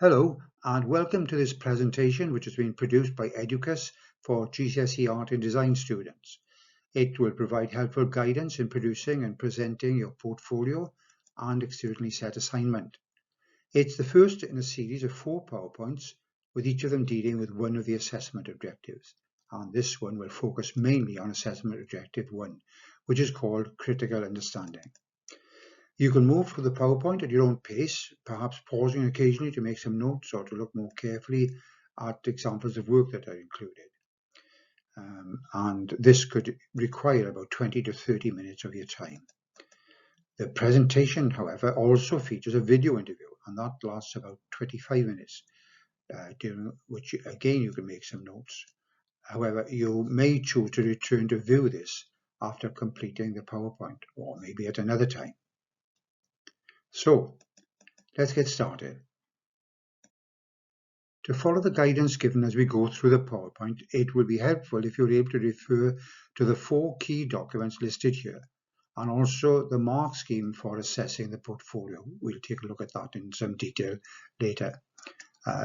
Hello and welcome to this presentation which has been produced by Educus for GCSE Art and Design students. It will provide helpful guidance in producing and presenting your portfolio and externally set assignment. It's the first in a series of 4 PowerPoints, with each of them dealing with one of the assessment objectives. And this one will focus mainly on assessment objective 1, which is called critical understanding. You can move through the PowerPoint at your own pace, perhaps pausing occasionally to make some notes or to look more carefully at examples of work that are included. And this could require about 20 to 30 minutes of your time. The presentation, however, also features a video interview, and that lasts about 25 minutes, during which, again, you can make some notes. However, you may choose to return to view this after completing the PowerPoint, or maybe at another time. So, let's get started. To follow the guidance given as we go through the PowerPoint, it will be helpful if you're able to refer to the 4 key documents listed here, and also the mark scheme for assessing the portfolio. We'll take a look at that in some detail later.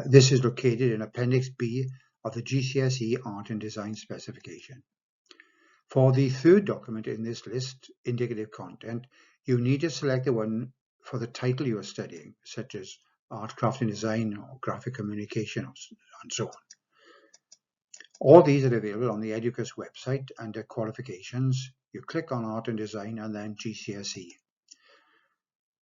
This is located in Appendix B of the GCSE Art and Design specification. For the third document in this list, indicative content, you need to select the one for the title you are studying, such as Art, Craft and Design or Graphic Communication and so on. All these are available on the Educus website under Qualifications. You click on Art and Design and then GCSE.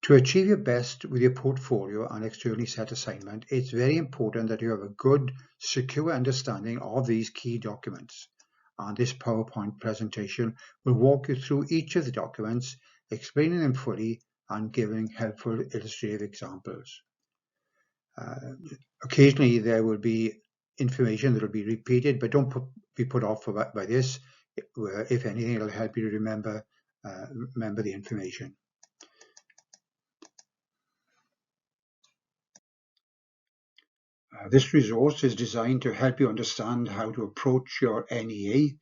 To achieve your best with your portfolio and externally set assignment, it's very important that you have a good, secure understanding of these key documents. And this PowerPoint presentation will walk you through each of the documents, explaining them fully and giving helpful illustrative examples. Occasionally there will be information that will be repeated, but don't be put off by this. If anything, it'll help you to remember the information. This resource is designed to help you understand how to approach your NEA.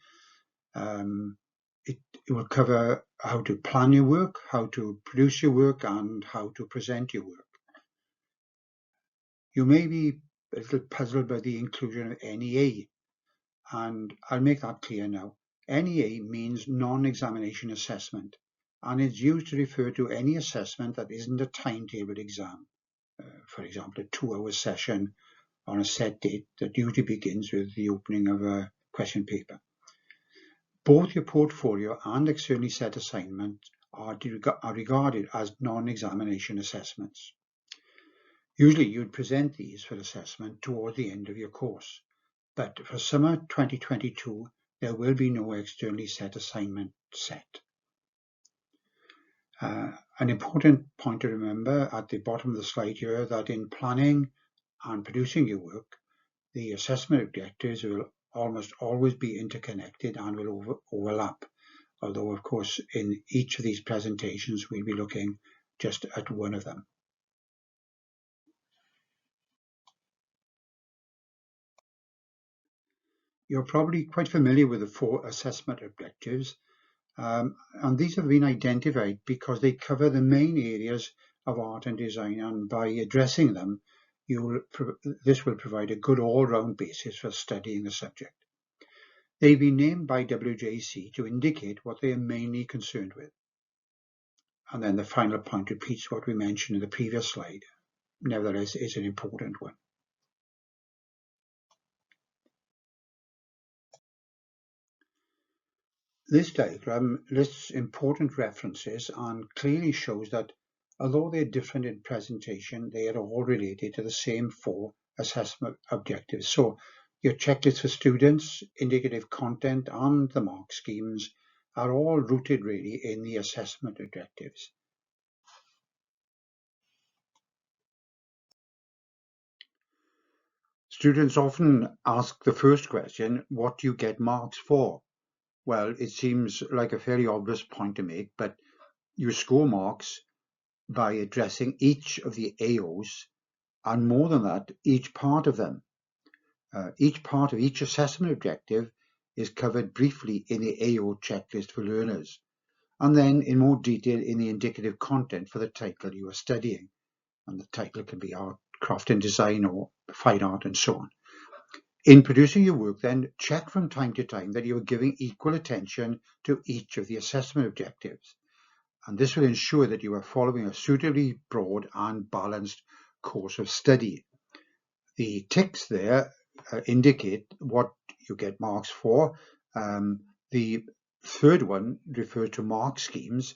It will cover how to plan your work, how to produce your work, and how to present your work. You may be a little puzzled by the inclusion of NEA, and I'll make that clear now. NEA means non-examination assessment, and it's used to refer to any assessment that isn't a timetabled exam. For example, a 2-hour session on a set date that usually begins with the opening of a question paper. Both your portfolio and externally set assignment are regarded as non-examination assessments. Usually you'd present these for assessment toward the end of your course, but for summer 2022 there will be no externally set assignment set. An important point to remember at the bottom of the slide here that in planning and producing your work, the assessment objectives will almost always be interconnected and will overlap, although of course in each of these presentations we'll be looking just at one of them. You're probably quite familiar with the 4 assessment objectives, and these have been identified because they cover the main areas of art and design, and by addressing them this will provide a good all-round basis for studying the subject. They've been named by WJC to indicate what they are mainly concerned with. And then the final point repeats what we mentioned in the previous slide. Nevertheless, it's an important one. This diagram lists important references and clearly shows that although they're different in presentation, they are all related to the same 4 assessment objectives. So your checklist for students, indicative content, and the mark schemes are all rooted really in the assessment objectives. Students often ask the first question, what do you get marks for? Well, it seems like a fairly obvious point to make, but you score marks by addressing each of the AOs, and more than that, each part of them. Each part of each assessment objective is covered briefly in the AO checklist for learners, and then in more detail in the indicative content for the title you are studying. And the title can be Art, craft and design or fine art and so on. In producing your work, then, check from time to time that you are giving equal attention to each of the assessment objectives. And this will ensure that you are following a suitably broad and balanced course of study. The ticks there indicate what you get marks for. The third one refers to mark schemes,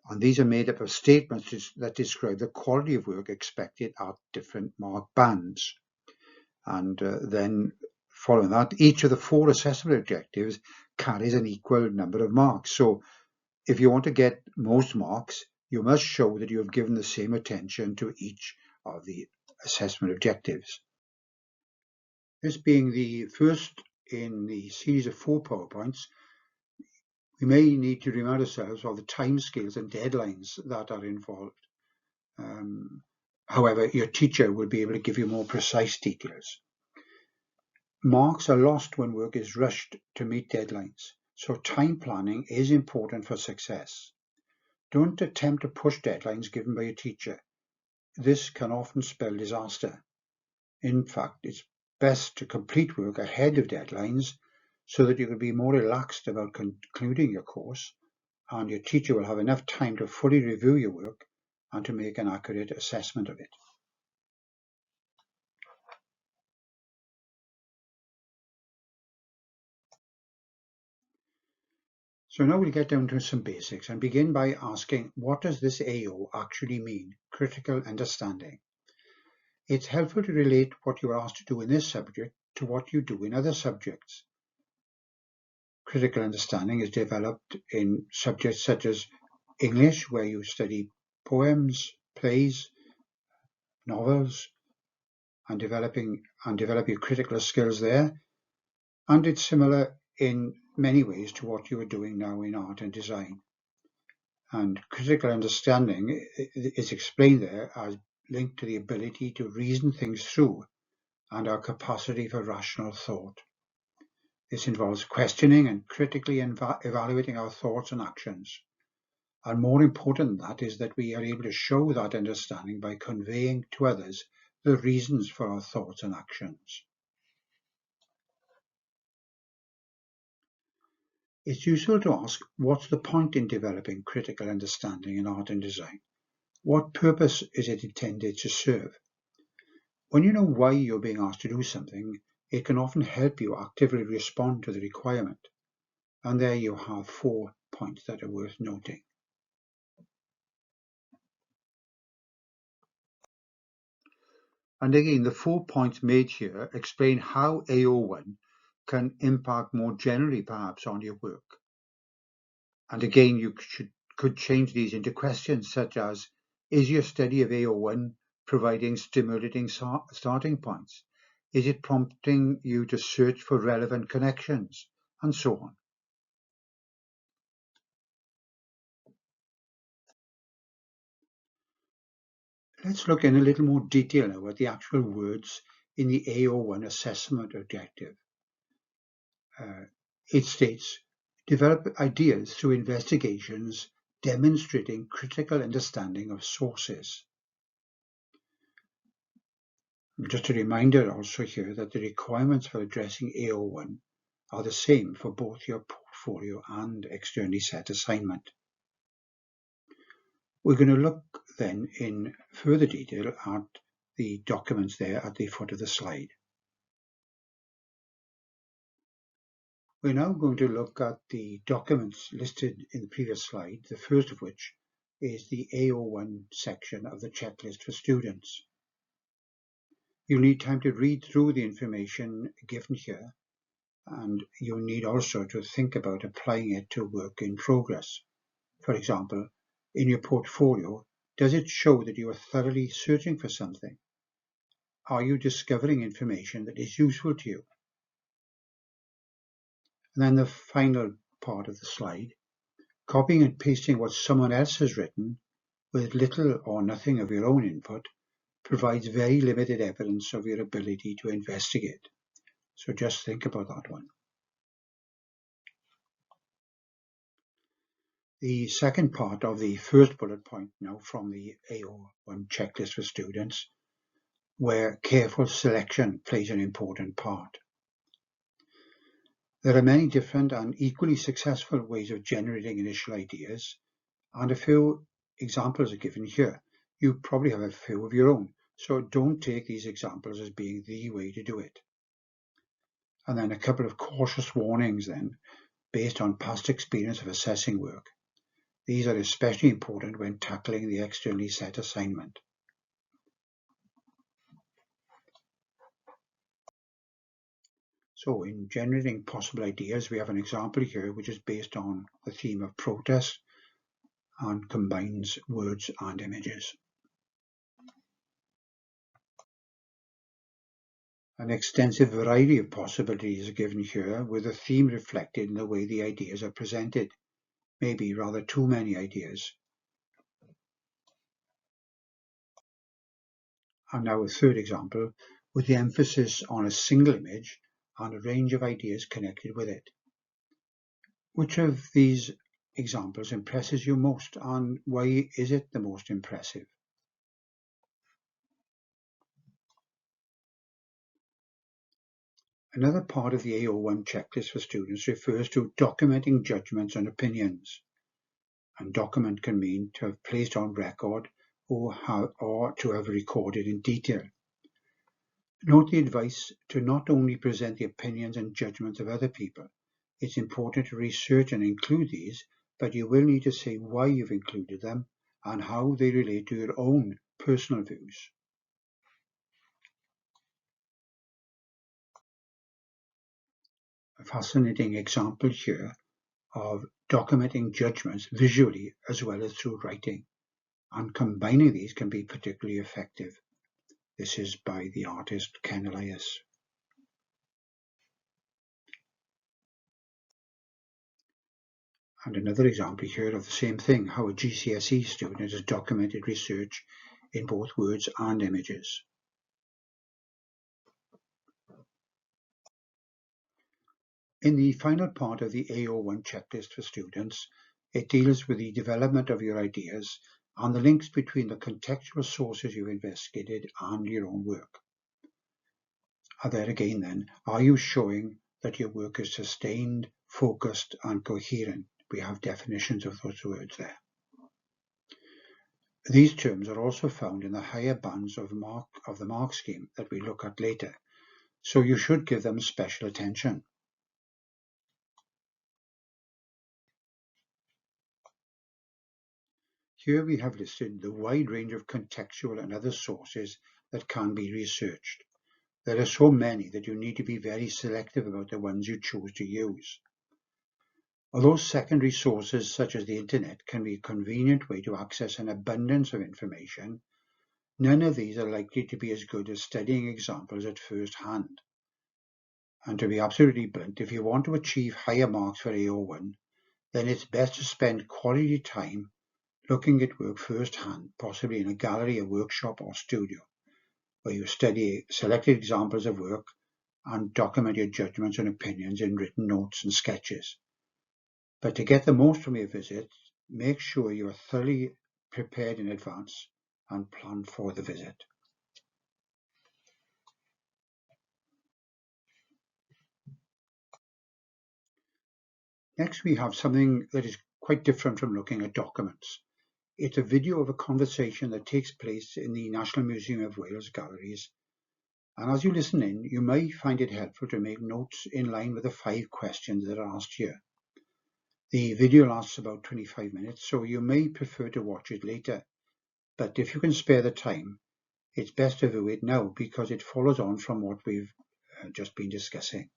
and these are made up of statements that describe the quality of work expected at different mark bands. And then following that, each of the 4 assessment objectives carries an equal number of marks. So if you want to get most marks, you must show that you have given the same attention to each of the assessment objectives. This being the first in the series of 4 PowerPoints, we may need to remind ourselves of the timescales and deadlines that are involved. However, your teacher will be able to give you more precise details. Marks are lost when work is rushed to meet deadlines, so time planning is important for success. Don't attempt to push deadlines given by your teacher. This can often spell disaster. In fact, it's best to complete work ahead of deadlines so that you can be more relaxed about concluding your course, and your teacher will have enough time to fully review your work and to make an accurate assessment of it. So now we'll get down to some basics and begin by asking, what does this AO actually mean, critical understanding? It's helpful to relate what you are asked to do in this subject to what you do in other subjects. Critical understanding is developed in subjects such as English, where you study poems, plays, novels, and develop your critical skills there. And it's similar in many ways to what you are doing now in art and design. And critical understanding is explained there as linked to the ability to reason things through and our capacity for rational thought. This involves questioning and critically evaluating our thoughts and actions. And more important than that is that we are able to show that understanding by conveying to others the reasons for our thoughts and actions. It's useful to ask, what's the point in developing critical understanding in art and design? What purpose is it intended to serve? When you know why you're being asked to do something, it can often help you actively respond to the requirement. And there you have 4 points that are worth noting. And again, the 4 points made here explain how AO1 can impact more generally perhaps on your work. And again, you could change these into questions such as, is your study of AO1 providing stimulating starting points? Is it prompting you to search for relevant connections? And so on. Let's look in a little more detail now at the actual words in the AO1 assessment objective. It states, develop ideas through investigations demonstrating critical understanding of sources. Just a reminder also here that the requirements for addressing AO1 are the same for both your portfolio and externally set assignment. We're going to look then in further detail at the documents there at the foot of the slide. We're now going to look at the documents listed in the previous slide, the first of which is the AO1 section of the checklist for students. You'll need time to read through the information given here, and you'll need also to think about applying it to work in progress. For example, in your portfolio, does it show that you are thoroughly searching for something? Are you discovering information that is useful to you? And then the final part of the slide, copying and pasting what someone else has written with little or nothing of your own input provides very limited evidence of your ability to investigate. So just think about that one. The second part of the first bullet point now from the AO1 checklist for students, where careful selection plays an important part. There are many different and equally successful ways of generating initial ideas, and a few examples are given here. You probably have a few of your own, so don't take these examples as being the way to do it. And then a couple of cautious warnings then, based on past experience of assessing work. These are especially important when tackling the externally set assignment. So in generating possible ideas, we have an example here which is based on the theme of protest and combines words and images. An extensive variety of possibilities are given here, with the theme reflected in the way the ideas are presented. Maybe rather too many ideas. And now a third example, with the emphasis on a single image and a range of ideas connected with it. Which of these examples impresses you most, and why is it the most impressive? Another part of the AO1 checklist for students refers to documenting judgments and opinions. And document can mean to have placed on record or to have recorded in detail. Note the advice to not only present the opinions and judgments of other people. It's important to research and include these, but you will need to say why you've included them and how they relate to your own personal views. A fascinating example here of documenting judgments visually as well as through writing, and combining these can be particularly effective. This is by the artist Ken Elias. And another example here of the same thing, how a GCSE student has documented research in both words and images. In the final part of the AO1 checklist for students, it deals with the development of your ideas and the links between the contextual sources you've investigated and your own work. And there again then, are you showing that your work is sustained, focused and coherent? We have definitions of those words there. These terms are also found in the higher bands of the mark scheme that we look at later, so you should give them special attention. Here we have listed the wide range of contextual and other sources that can be researched. There are so many that you need to be very selective about the ones you choose to use. Although secondary sources such as the internet can be a convenient way to access an abundance of information, none of these are likely to be as good as studying examples at first hand. And to be absolutely blunt, if you want to achieve higher marks for AO1, then it's best to spend quality time looking at work firsthand, possibly in a gallery, a workshop or studio, where you study selected examples of work and document your judgments and opinions in written notes and sketches. But to get the most from your visit, make sure you are thoroughly prepared in advance and plan for the visit. Next, we have something that is quite different from looking at documents. It's a video of a conversation that takes place in the National Museum of Wales galleries. And as you listen in, you may find it helpful to make notes in line with the 5 questions that are asked here. The video lasts about 25 minutes, so you may prefer to watch it later. But if you can spare the time, it's best to view it now because it follows on from what we've just been discussing.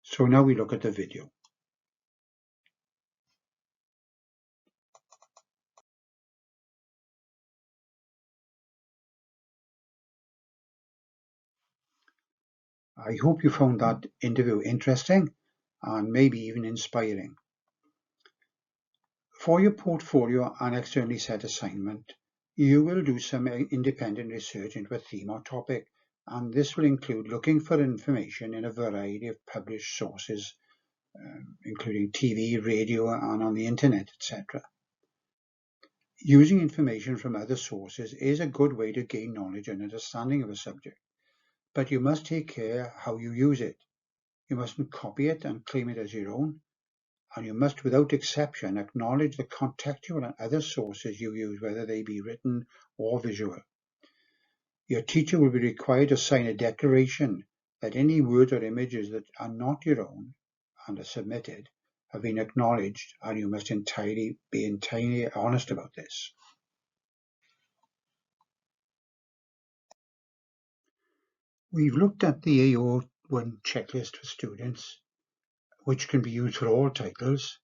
So now we look at the video. I hope you found that interview interesting and maybe even inspiring. For your portfolio and externally set assignment, you will do some independent research into a theme or topic, and this will include looking for information in a variety of published sources, including TV, radio, and on the internet, etc. Using information from other sources is a good way to gain knowledge and understanding of a subject, but you must take care how you use it. You mustn't copy it and claim it as your own, and you must, without exception, acknowledge the contextual and other sources you use, whether they be written or visual. Your teacher will be required to sign a declaration that any words or images that are not your own and are submitted have been acknowledged, and you must be entirely honest about this. We've looked at the AO1 checklist for students, which can be used for all titles.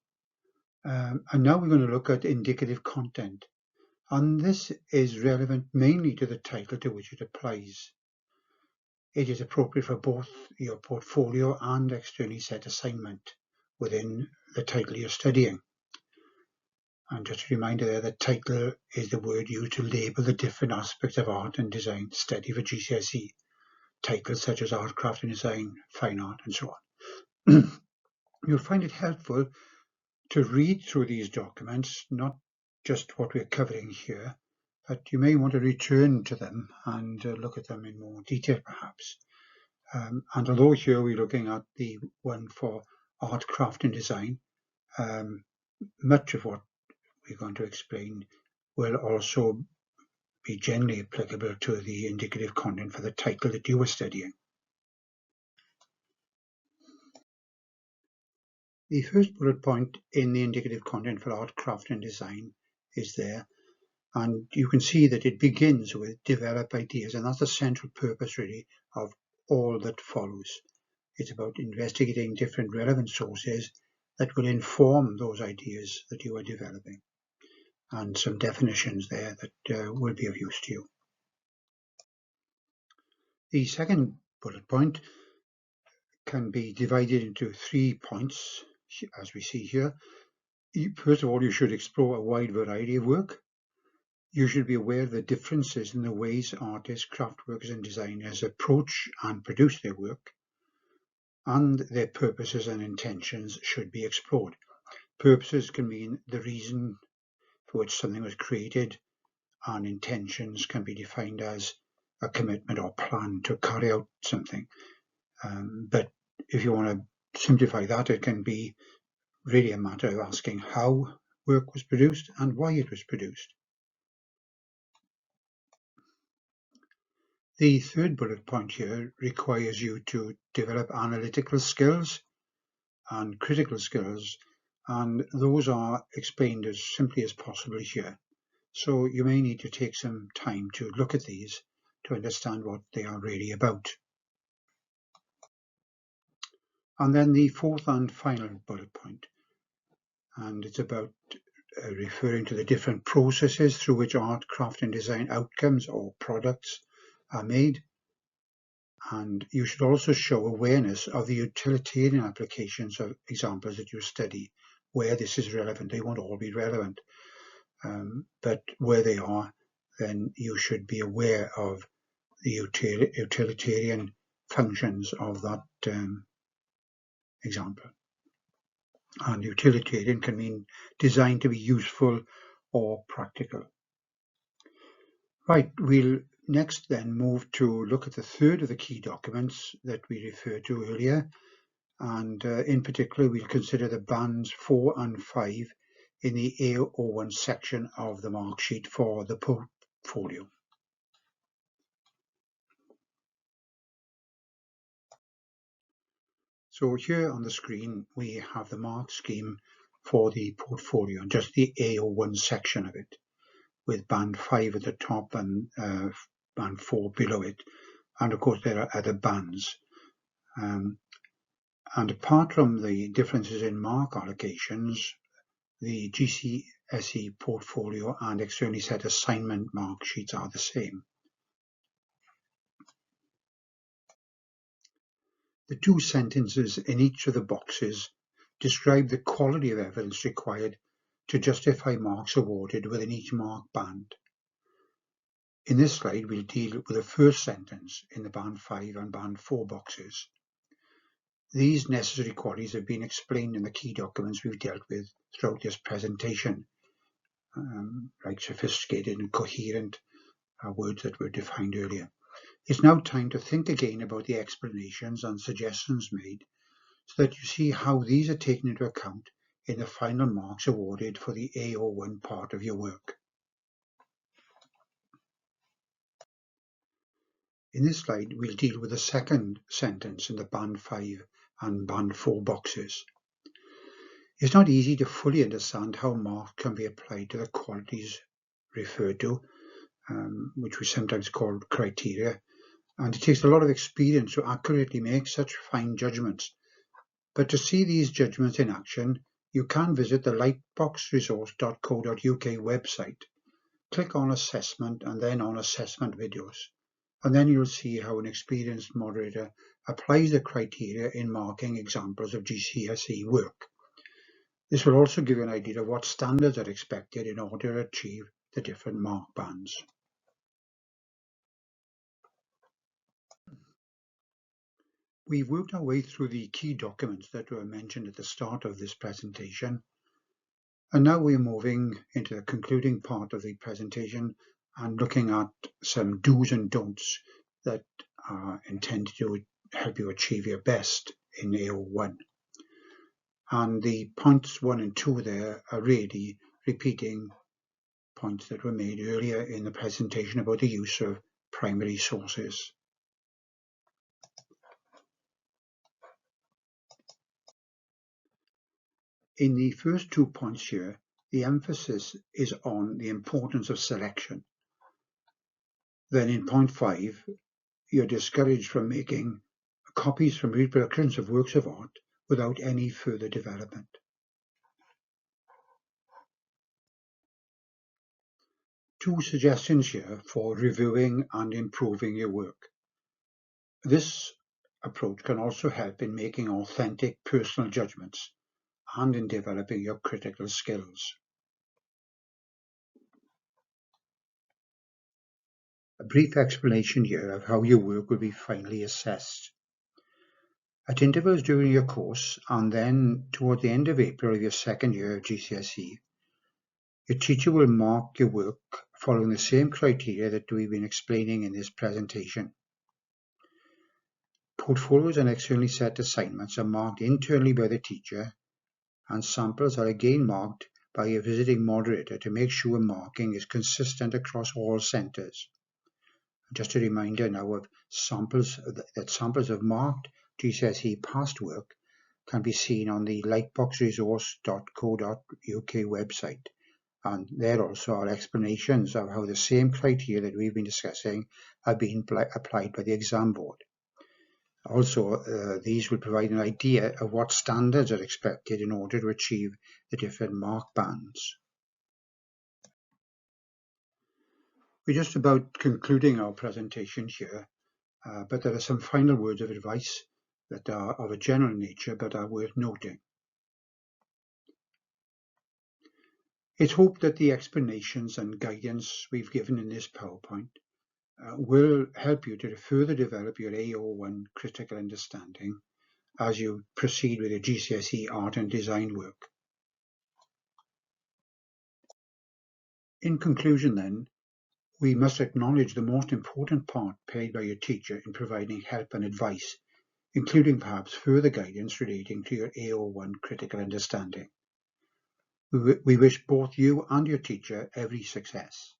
And now we're going to look at indicative content. And this is relevant mainly to the title to which it applies. It is appropriate for both your portfolio and externally set assignment within the title you're studying. And just a reminder there, the title is the word used to label the different aspects of art and design study for GCSE. Titles such as art, craft and design, fine art, and so on. You'll find it helpful to read through these documents, not just what we're covering here, but you may want to return to them and look at them in more detail perhaps. And although here we're looking at the one for art, craft and design, much of what we're going to explain will also be generally applicable to the indicative content for the title that you were studying. The first bullet point in the indicative content for art, craft and design is there, and you can see that it begins with develop ideas, and that's the central purpose really of all that follows. It's about investigating different relevant sources that will inform those ideas that you are developing, and some definitions there that will be of use to you. The second bullet point can be divided into 3 points, as we see here. First of all, you should explore a wide variety of work. You should be aware of the differences in the ways artists, craft workers and designers approach and produce their work, and their purposes and intentions should be explored. Purposes can mean the reason for which something was created, and intentions can be defined as a commitment or plan to carry out something. But if you want to simplify that, it can be really a matter of asking how work was produced and why it was produced. The third bullet point here requires you to develop analytical skills and critical skills, and those are explained as simply as possible here. So you may need to take some time to look at these to understand what they are really about. And then the fourth and final bullet point, and it's about referring to the different processes through which art, craft and design outcomes or products are made. And you should also show awareness of the utilitarian applications of examples that you study, where this is relevant. They won't all be relevant, but where they are, then you should be aware of the utilitarian functions of that example. And utilitarian can mean designed to be useful or practical. Right, we'll next then move to look at the third of the key documents that we referred to earlier, and in particular we'll consider the bands 4 and 5 in the AO1 section of the mark sheet for the portfolio. So here on the screen we have the mark scheme for the portfolio and just the AO1 section of it, with band 5 at the top and band 4 below it, and of course there are other bands. And apart from the differences in mark allocations, the GCSE portfolio and externally set assignment mark sheets are the same. The 2 sentences in each of the boxes describe the quality of evidence required to justify marks awarded within each mark band. In this slide, we'll deal with the first sentence in the band 5 and band 4 boxes. These necessary qualities have been explained in the key documents we've dealt with throughout this presentation, like sophisticated and coherent words that were defined earlier. It's now time to think again about the explanations and suggestions made so that you see how these are taken into account in the final marks awarded for the AO1 part of your work. In this slide, we'll deal with the second sentence in the Band 5 and Band 4 boxes. It's not easy to fully understand how marks can be applied to the qualities referred to, which we sometimes call criteria, and it takes a lot of experience to accurately make such fine judgments. But to see these judgments in action, you can visit the lightboxresource.co.uk website, click on Assessment and then on Assessment Videos, and then you'll see how an experienced moderator applies the criteria in marking examples of GCSE work. This will also give you an idea of what standards are expected in order to achieve the different mark bands. We've worked our way through the key documents that were mentioned at the start of this presentation, and now we're moving into the concluding part of the presentation and looking at some do's and don'ts that are intended to help you achieve your best in AO1. And the points 1 and 2 there are really repeating points that were made earlier in the presentation about the use of primary sources. In the first 2 points here, the emphasis is on the importance of selection. Then in point 5, you're discouraged from making copies from reproductions of works of art without any further development. Two suggestions here for reviewing and improving your work. This approach can also help in making authentic personal judgments and in developing your critical skills. A brief explanation here of how your work will be finally assessed. At intervals during your course and then toward the end of April of your second year of GCSE, your teacher will mark your work following the same criteria that we've been explaining in this presentation. Portfolios and externally set assignments are marked internally by the teacher, and samples are again marked by a visiting moderator to make sure marking is consistent across all centres. Just a reminder now of samples of marked GCSE past work can be seen on the lightboxresource.co.uk website, and there also are explanations of how the same criteria that we've been discussing have been applied by the exam board. Also, these will provide an idea of what standards are expected in order to achieve the different mark bands. We're just about concluding our presentation here, but there are some final words of advice that are of a general nature but are worth noting. It's hoped that the explanations and guidance we've given in this PowerPoint will help you to further develop your AO1 critical understanding as you proceed with your GCSE art and design work. In conclusion then, we must acknowledge the most important part played by your teacher in providing help and advice, including perhaps further guidance relating to your AO1 critical understanding. We wish both you and your teacher every success.